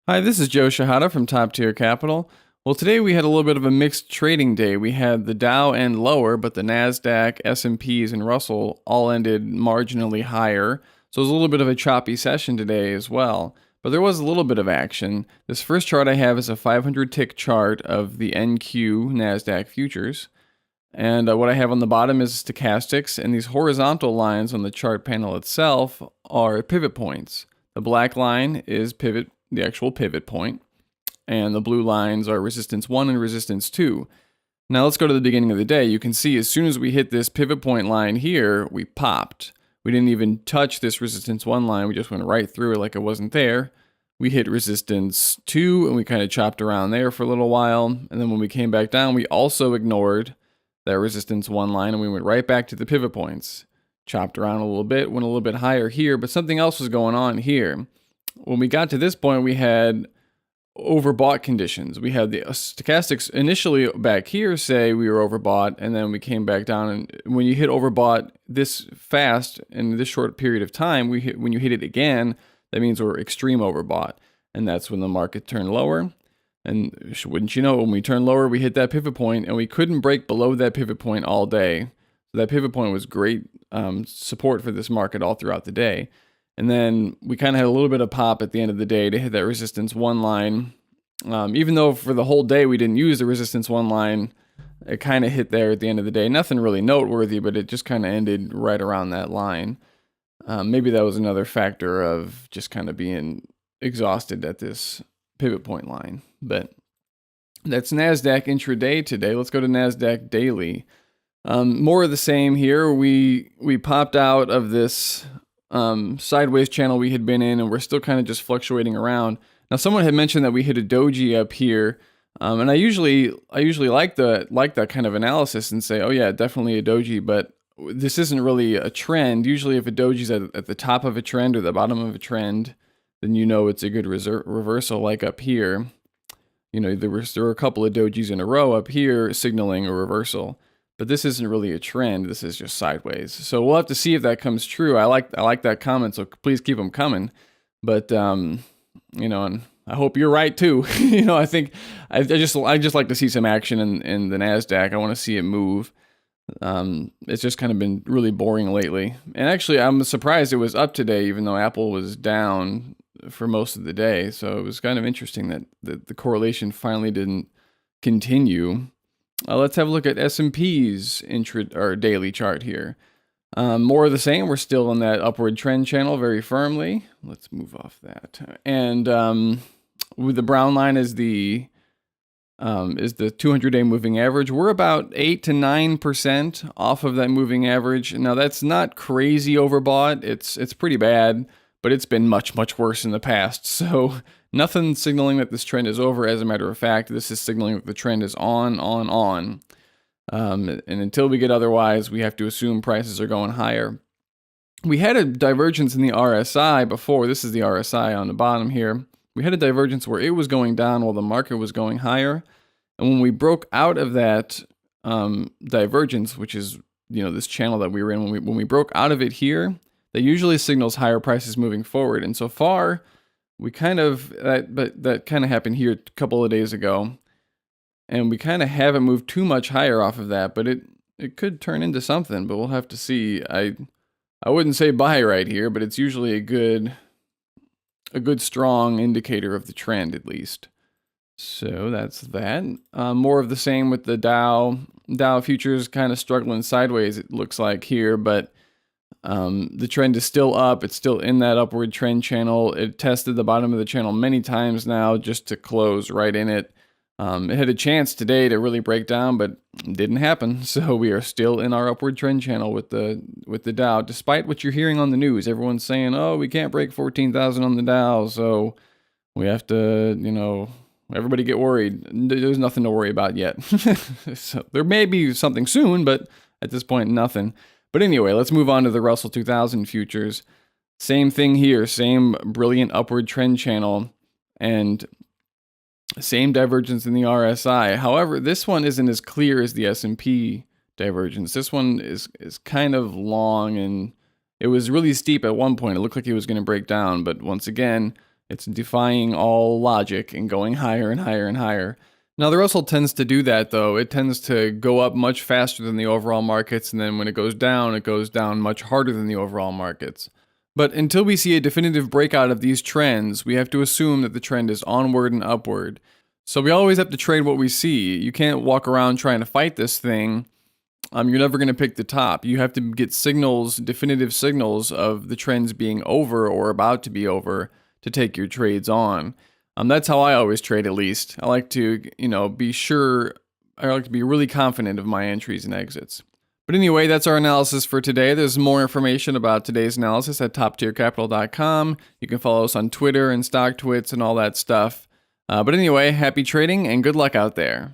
Hi, this is Joe Shahada from Top Tier Capital. Well, today we had a little bit of a mixed trading day. We had the Dow end lower, but the Nasdaq, S&Ps, and Russell all ended marginally higher. So it was a little bit of a choppy session today as well. But there was a little bit of action. This first chart I have is a 500 tick chart of the NQ Nasdaq futures. And what I have on the bottom is stochastics, and these horizontal lines on the chart panel itself are pivot points. The black line is the actual pivot point, and the blue lines are resistance 1 and resistance 2. Now let's go to the beginning of the day. You can see as soon as we hit this pivot point line here, we popped. We didn't even touch this resistance 1 line. We just went right through it like it wasn't there. We hit resistance 2, and we kind of chopped around there for a little while. And then when we came back down, we also ignored that resistance 1 line, and we went right back to the pivot points. Chopped around a little bit, went a little bit higher here, but something else was going on here. When we got to this point, we had overbought conditions. We had the stochastics initially back here say we were overbought, and then we came back down. And when you hit overbought this fast in this short period of time, when you hit it again, that means we're extreme overbought, and that's when the market turned lower. And wouldn't you know, when we turned lower, we hit that pivot point, and we couldn't break below that pivot point all day. So that pivot point was great support for this market all throughout the day. And then we kind of had a little bit of pop at the end of the day to hit that resistance 1 line. Even though for the whole day we didn't use the resistance 1 line, it kind of hit there at the end of the day. Nothing really noteworthy, but it just kind of ended right around that line. Maybe that was another factor of just kind of being exhausted at this pivot point line. But that's NASDAQ intraday today. Let's go to NASDAQ daily. More of the same here. We popped out of this sideways channel we had been in, and we're still kind of just fluctuating around. Now, someone had mentioned that we hit a doji up here, and I usually like that kind of analysis and say, oh yeah, definitely a doji, but this isn't really a trend. Usually, if a doji's at the top of a trend or the bottom of a trend, then you know it's a good reversal. Like up here, you know, there were a couple of dojis in a row up here signaling a reversal. But this isn't really a trend. This is just sideways. So we'll have to see if that comes true. I like that comment, so please keep them coming. But you know, and I hope you're right too. You know, I think I just like to see some action in the Nasdaq. I want to see it move. It's just kind of been really boring lately. And actually, I'm surprised it was up today, even though Apple was down for most of the day. So it was kind of interesting that the correlation finally didn't continue. Let's have a look at S&P's daily chart here. More of the same. We're still in that upward trend channel very firmly. Let's move off that. And with the brown line is the 200-day moving average. We're about 8 to 9% off of that moving average. Now that's not crazy overbought. It's pretty bad, but it's been much worse in the past. So nothing signaling that this trend is over. As a matter of fact, this is signaling that the trend is on. And until we get otherwise, we have to assume prices are going higher. We had a divergence in the RSI before. This is the RSI on the bottom here. We had a divergence where it was going down while the market was going higher. And when we broke out of that divergence, which is, you know, this channel that we were in, when we broke out of it here, that usually signals higher prices moving forward. And so far, we kind of, that kind of happened here a couple of days ago. And we kind of haven't moved too much higher off of that, but it could turn into something, but we'll have to see. I wouldn't say buy right here, but it's usually a good strong indicator of the trend at least. So that's that. More of the same with the Dow. Dow futures kind of struggling sideways, it looks like here, but the trend is still up. It's still in that upward trend channel. It tested the bottom of the channel many times now just to close right in it. It had a chance today to really break down, but it didn't happen. So we are still in our upward trend channel with the Dow, despite what you're hearing on the news. Everyone's saying, "Oh, we can't break 14,000 on the Dow, so we have to, you know, everybody get worried." There's nothing to worry about yet. So there may be something soon, but at this point, nothing. But anyway, let's move on to the Russell 2000 futures. Same thing here, same brilliant upward trend channel, and same divergence in the RSI. However, this one isn't as clear as the S&P divergence. This one is kind of long, and it was really steep at one point. It looked like it was going to break down, but once again, It's defying all logic and going higher and higher and higher. Now, the Russell tends to do that, though. It tends to go up much faster than the overall markets, and then when it goes down much harder than the overall markets. But until we see a definitive breakout of these trends, we have to assume that the trend is onward and upward. So we always have to trade what we see. You can't walk around trying to fight this thing. You're never going to pick the top. You have to get signals, definitive signals of the trends being over or about to be over to take your trades on. That's how I always trade, at least. I like to, be sure. I like to be really confident of my entries and exits. But anyway, that's our analysis for today. There's more information about today's analysis at toptiercapital.com. You can follow us on Twitter and StockTwits and all that stuff. But anyway, happy trading and good luck out there.